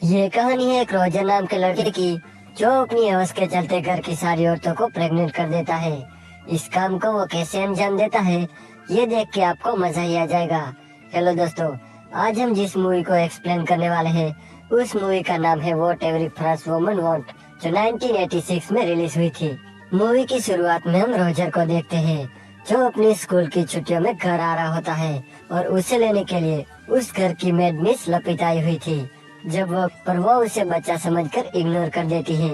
ये कहानी है एक रोजर नाम के लड़के की, जो अपनी हवस के चलते घर की सारी औरतों को प्रेग्नेंट कर देता है। इस काम को वो कैसे अंजाम देता है, ये देख के आपको मजा ही आ जाएगा। हेलो दोस्तों, आज हम जिस मूवी को एक्सप्लेन करने वाले हैं, उस मूवी का नाम है what every French woman want, जो 1986 में रिलीज हुई थी। मूवी की शुरुआत में हम रोजर को देखते हैं, जो अपनी स्कूल की छुट्टियों में घर आ रहा होता है और उसे लेने के लिए उस घर की मेड मिस लपित आई हुई थी। वो उसे बच्चा समझकर इग्नोर कर देती है।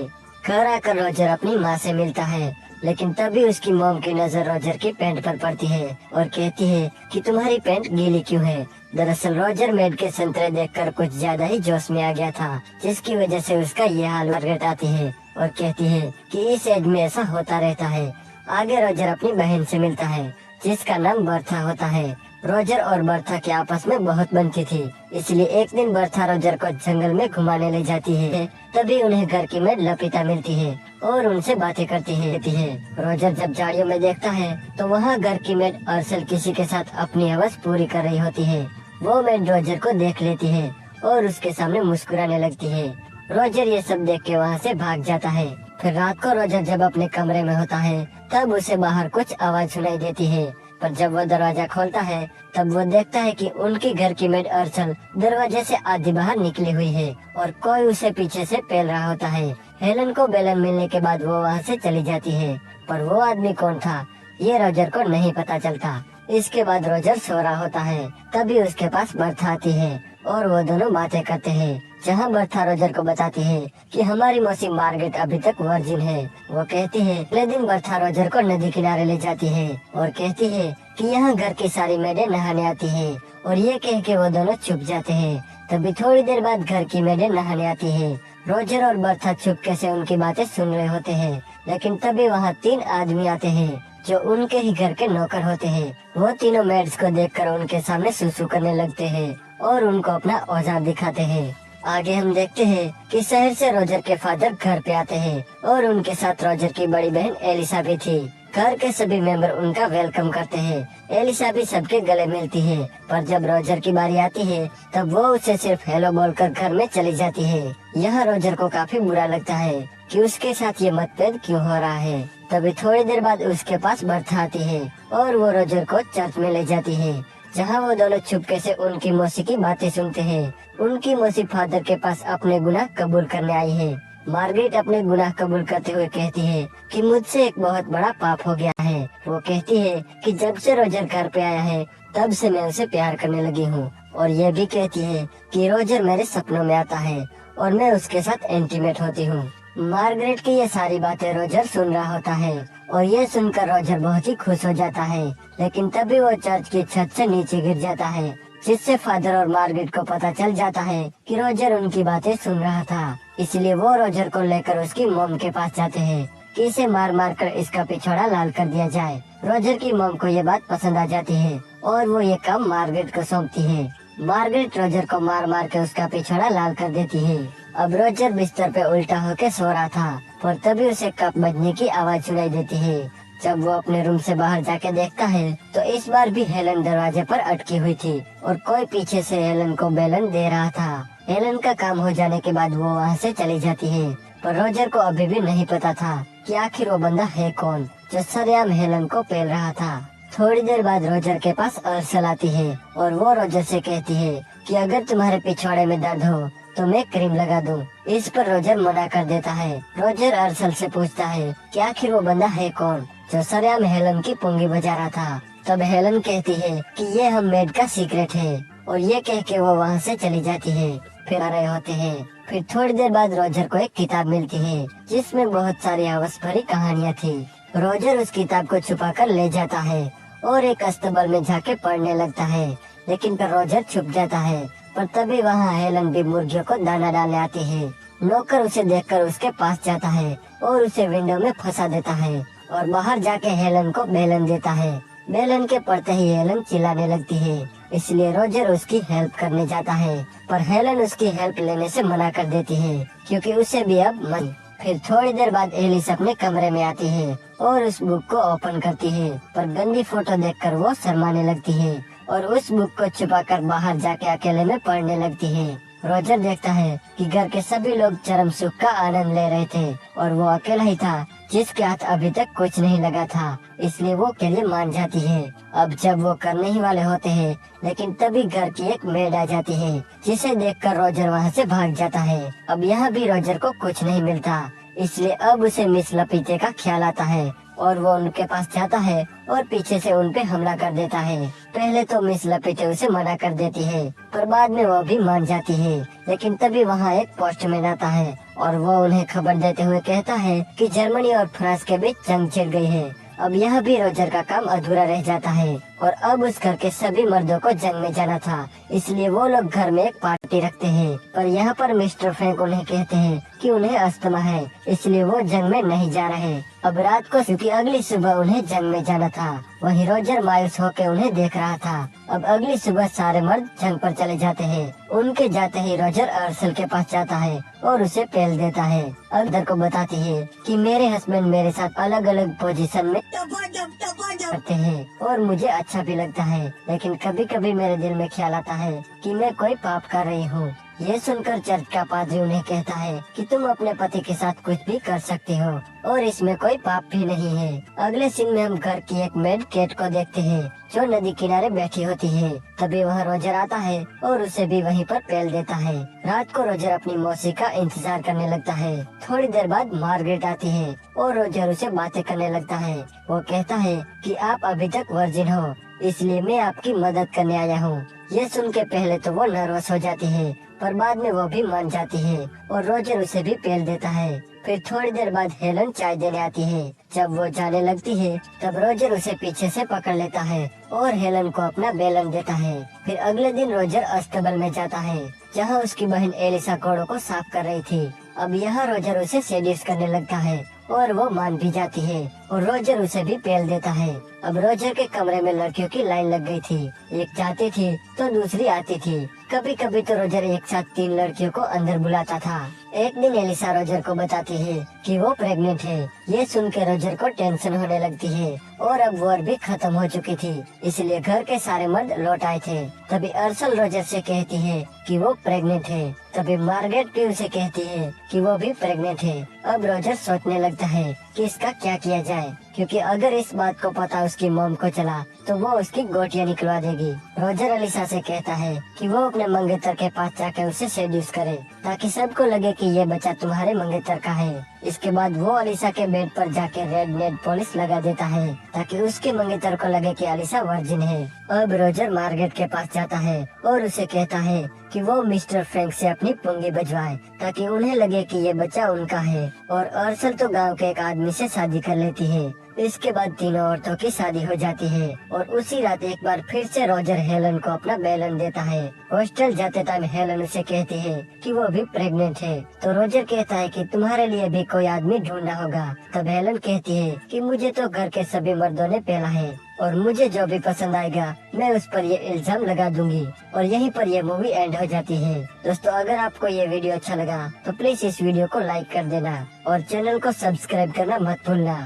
घर आकर रोजर अपनी माँ से मिलता है, लेकिन तभी उसकी मॉम की नजर रोजर की पैंट पर पड़ती है और कहती है कि तुम्हारी पैंट गीली क्यों है। दरअसल रोजर मेड के संतरे देखकर कुछ ज्यादा ही जोश में आ गया था, जिसकी वजह से उसका ये हाल मार्गरेट आती है और कहती है कि इस एज में ऐसा होता रहता है। आगे रोजर अपनी बहन से मिलता है, जिसका नाम बर्था होता है। रोजर और बर्था के आपस में बहुत बनती थी, इसलिए एक दिन बर्था रोजर को जंगल में घुमाने ले जाती है। तभी उन्हें घर की मेड लपिता मिलती है और उनसे बातें करती है। रोजर जब झाड़ियों में देखता है तो वहाँ घर की मेड अर्सल किसी के साथ अपनी हवस पूरी कर रही होती है। वो मेड रोजर को देख लेती है और उसके सामने मुस्कुराने लगती है। रोजर ये सब देख के वहाँ से भाग जाता है। फिर रात को रोजर जब अपने कमरे में होता है, तब उसे बाहर कुछ आवाज सुनाई देती है। पर जब वो दरवाजा खोलता है, तब वो देखता है कि उनकी घर की मेड अर्चल दरवाजे से आधी बाहर निकली हुई है और कोई उसे पीछे से पेल रहा होता है। हेलन को बेलन मिलने के बाद वो वहाँ से चली जाती है, पर वो आदमी कौन था ये रोजर को नहीं पता चलता। इसके बाद रोजर सो रहा होता है, तभी उसके पास बर्था आती है और वो दोनों बातें करते हैं। जहाँ बर्था रोजर को बताती है कि हमारी मौसी मार्गरेट अभी तक वर्जिन है। वो कहती है अगले दिन बर्था रोजर को नदी किनारे ले जाती है और कहती है कि यहाँ घर की सारी मेडें नहाने आती है, और ये कह के वो दोनों छुप जाते हैं। तभी थोड़ी देर बाद घर की मेडें नहाने आती है। रोजर और बर्था चुपके से उनकी बातें सुन रहे होते हैं, लेकिन तभी वहाँ 3 आदमी आते हैं जो उनके ही घर के नौकर होते हैं। वो तीनों मेड्स को देखकर उनके सामने सुसु करने लगते हैं और उनको अपना औजार दिखाते हैं। आगे हम देखते हैं कि शहर से रोजर के फादर घर पे आते हैं और उनके साथ रोजर की बड़ी बहन एलिसा भी थी। घर के सभी मेंबर उनका वेलकम करते हैं। एलिसा भी सबके गले मिलती है, पर जब रोजर की बारी आती है, तब वो उसे सिर्फ हेलो बोलकर घर में चली जाती है। यहाँ रोजर को काफी बुरा लगता है कि उसके साथ ये मतभेद क्यों हो रहा है। तभी थोड़ी देर बाद उसके पास बर्था आती है और वो रोजर को चर्च में ले जाती है, जहाँ वो दोनों चुपके से उनकी मौसी की बातें सुनते हैं। उनकी मौसी फादर के पास अपने गुनाह कबूल करने आई है। मार्गरेट अपने गुनाह कबूल करते हुए कहती है कि मुझसे एक बहुत बड़ा पाप हो गया है। वो कहती है कि जब से रोजर घर पे आया है, तब से मैं उसे प्यार करने लगी हूँ, और ये भी कहती है कि रोजर मेरे सपनों में आता है और मैं उसके साथ इंटीमेट होती हूँ। मार्गरेट की ये सारी बातें रोजर सुन रहा होता है और ये सुनकर रोजर बहुत ही खुश हो जाता है, लेकिन तभी वो चर्च की छत से नीचे गिर जाता है, जिससे फादर और मार्गरेट को पता चल जाता है कि रोजर उनकी बातें सुन रहा था। इसलिए वो रोजर को लेकर उसकी मॉम के पास जाते हैं कि इसे मार मार कर इसका पिछवाड़ा लाल कर दिया जाए। रोजर की मॉम को ये बात पसंद आ जाती है और वो ये काम मार्गरेट को सौंपती है। मार्गरेट रोजर को मार मार के उसका पिछवाड़ा लाल कर देती है। अब रोजर बिस्तर पे उल्टा होके सो रहा था, पर तभी उसे कप बजने की आवाज सुनाई देती है। जब वो अपने रूम से बाहर जाके देखता है, तो इस बार भी हेलन दरवाजे पर अटकी हुई थी और कोई पीछे से हेलन को बेलन दे रहा था। हेलन का काम हो जाने के बाद वो वहाँ से चली जाती है, पर रोजर को अभी भी नहीं पता था कि आखिर वो बंदा है कौन जो सरेआम हेलन को पेल रहा था। थोड़ी देर बाद रोजर के पास अर्सल आती है और वो रोजर से कहती है कि अगर तुम्हारे पिछवाड़े में दर्द हो तो मैं क्रीम लगा दूं। इस पर रोजर मना कर देता है। रोजर अर्सल से पूछता है कि आखिर वो बंदा है कौन जो सरेआम हेलन की पुंगी बजा रहा था। तब हेलन कहती है कि ये हम मेड का सीक्रेट है, और ये कह के वो वहाँ से चली जाती है। फिर आ रहे होते हैं। फिर थोड़ी देर बाद रोजर को एक किताब मिलती है, जिसमें बहुत सारी हवस भरी कहानियाँ थी। रोजर उस किताब को छुपा कर ले जाता है और एक अस्तबल में जाके पढ़ने लगता है, लेकिन फिर रोजर छुप जाता है। पर तभी वहाँ हेलन भी मुर्गियों को दाना डालने आती है। नौकर उसे देखकर उसके पास जाता है और उसे विंडो में फंसा देता है और बाहर जाके हेलन को बेलन देता है। बेलन के पड़ते ही हेलन चिल्लाने लगती है, इसलिए रोजर उसकी हेल्प करने जाता है, पर हेलन उसकी हेल्प लेने से मना कर देती है क्योंकि उसे भी अब मन। फिर थोड़ी देर बाद एलिस अपने कमरे में आती है और उस बुक को ओपन करती है, पर गंदी फोटो देखकर वो शर्माने लगती है और उस बुक को छुपाकर बाहर जाके अकेले में पढ़ने लगती है। रोजर देखता है कि घर के सभी लोग चरम सुख का आनंद ले रहे थे और वो अकेला ही था जिसके हाथ अभी तक कुछ नहीं लगा था, इसलिए वो के लिए मान जाती है। अब जब वो करने ही वाले होते हैं, लेकिन तभी घर की एक मेड आ जाती है, जिसे देखकर रोजर वहाँ से भाग जाता है। अब यहाँ भी रोजर को कुछ नहीं मिलता, इसलिए अब उसे मिस लपीते का ख्याल आता है और वो उनके पास जाता है और पीछे से उन पे हमला कर देता है। पहले तो मिस लपीते उसे मना कर देती है, पर बाद में वो भी मान जाती है। लेकिन तभी वहाँ एक पोस्टमैन आता है और वो उन्हें खबर देते हुए कहता है कि जर्मनी और फ्रांस के बीच जंग छिड़ गई है। अब यह भी रोजर का काम अधूरा रह जाता है और अब उस घर के सभी मर्दों को जंग में जाना था, इसलिए वो लोग घर में एक पार्टी रखते हैं। पर यहाँ पर मिस्टर फ्रैंक उन्हें कहते हैं कि उन्हें अस्थमा है, इसलिए वो जंग में नहीं जा रहे। अब रात को क्योंकि अगली सुबह उन्हें जंग में जाना था, वहीं रोजर मायूस होकर उन्हें देख रहा था। अब अगली सुबह सारे मर्द जंग पर चले जाते हैं। उनके जाते ही रोजर अर्सल के पास जाता है और उसे पेल देता है। अक्सर को बताती है कि मेरे हस्बैंड मेरे साथ अलग अलग पोजीशन में करते हैं और मुझे अच्छा भी लगता है, लेकिन कभी कभी मेरे दिल में ख्याल आता है कि मैं कोई पाप कर रही हूँ। ये सुनकर चर्च का पादरी उन्हें कहता है कि तुम अपने पति के साथ कुछ भी कर सकते हो और इसमें कोई पाप भी नहीं है। अगले सीन में हम घर की एक मेड केट को देखते हैं जो नदी किनारे बैठी होती है। तभी वहाँ रोजर आता है और उसे भी वहीं पर पेल देता है। रात को रोजर अपनी मौसी का इंतजार करने लगता है। थोड़ी देर बाद मार्गरेट आती है और रोजर उसे बातें करने लगता है। वो कहता है कि आप अभी तक वर्जिन हो, इसलिए मैं आपकी मदद करने आया हूँ। ये सुन के पहले तो वो नर्वस हो जाती है, पर बाद में वो भी मान जाती है और रोजर उसे भी पेल देता है। फिर थोड़ी देर बाद हेलन चाय देने आती है। जब वो जाने लगती है तब रोजर उसे पीछे से पकड़ लेता है और हेलन को अपना बेलन देता है। फिर अगले दिन रोजर अस्तबल में जाता है जहाँ उसकी बहन एलिसा कोड़ों को साफ कर रही थी। अब यहाँ रोजर उसे सेड्यूस करने लगता है और वो मान भी जाती है और रोजर उसे भी पेल देता है। अब रोजर के कमरे में लड़कियों की लाइन लग गई थी, एक जाती थी तो दूसरी आती थी। कभी कभी तो रोजर एक साथ 3 लड़कियों को अंदर बुलाता था। एक दिन एलिसा रोजर को बताती है कि वो प्रेग्नेंट है। ये सुन के रोजर को टेंशन होने लगती है और अब वॉर भी खत्म हो चुकी थी, इसलिए घर के सारे मर्द लौट आए थे। तभी अर्सल रोजर से कहती है कि वो प्रेग्नेंट है। तभी मार्गरेट भी उसे कहती है कि वो भी प्रेग्नेंट है। अब रोजर सोचने लगता है कि इसका क्या किया जाए, क्योंकि अगर इस बात को पता उसकी मॉम को चला तो वो उसकी गोटियां निकलवा देगी। रोजर एलिसा से कहता है कि वो अपने मंगेतर के पास जाकर उसे सेड्यूस करे ताकि सबको लगे कि ये बच्चा तुम्हारे मंगेतर का है। इसके बाद वो अलीसा के बेड पर जाके रेड नेल पॉलिश लगा देता है ताकि उसके मंगेतर को लगे कि अलीसा वर्जिन है। अब रोजर मार्गरेट के पास जाता है और उसे कहता है कि वो मिस्टर फ्रैंक से अपनी पुंगी बजवाए ताकि उन्हें लगे कि ये बच्चा उनका है। और अर्सल तो गांव के एक आदमी से शादी कर लेती है। इसके बाद तीनों औरतों की शादी हो जाती है और उसी रात एक बार फिर से रोजर हेलन को अपना बेलन देता है। हॉस्टल जाते टाइम हेलन उसे कहती है कि वो भी प्रेग्नेंट है, तो रोजर कहता है कि तुम्हारे लिए भी कोई आदमी ढूंढना होगा। तब हेलन कहती है कि मुझे तो घर के सभी मर्दों ने पेला है और मुझे जो भी पसंद आएगा मैं उस पर ये इल्जाम लगा दूंगी। और यहीं पर ये मूवी एंड हो जाती है। दोस्तों, अगर आपको ये वीडियो अच्छा लगा तो प्लीज इस वीडियो को लाइक कर देना और चैनल को सब्सक्राइब करना मत भूलना।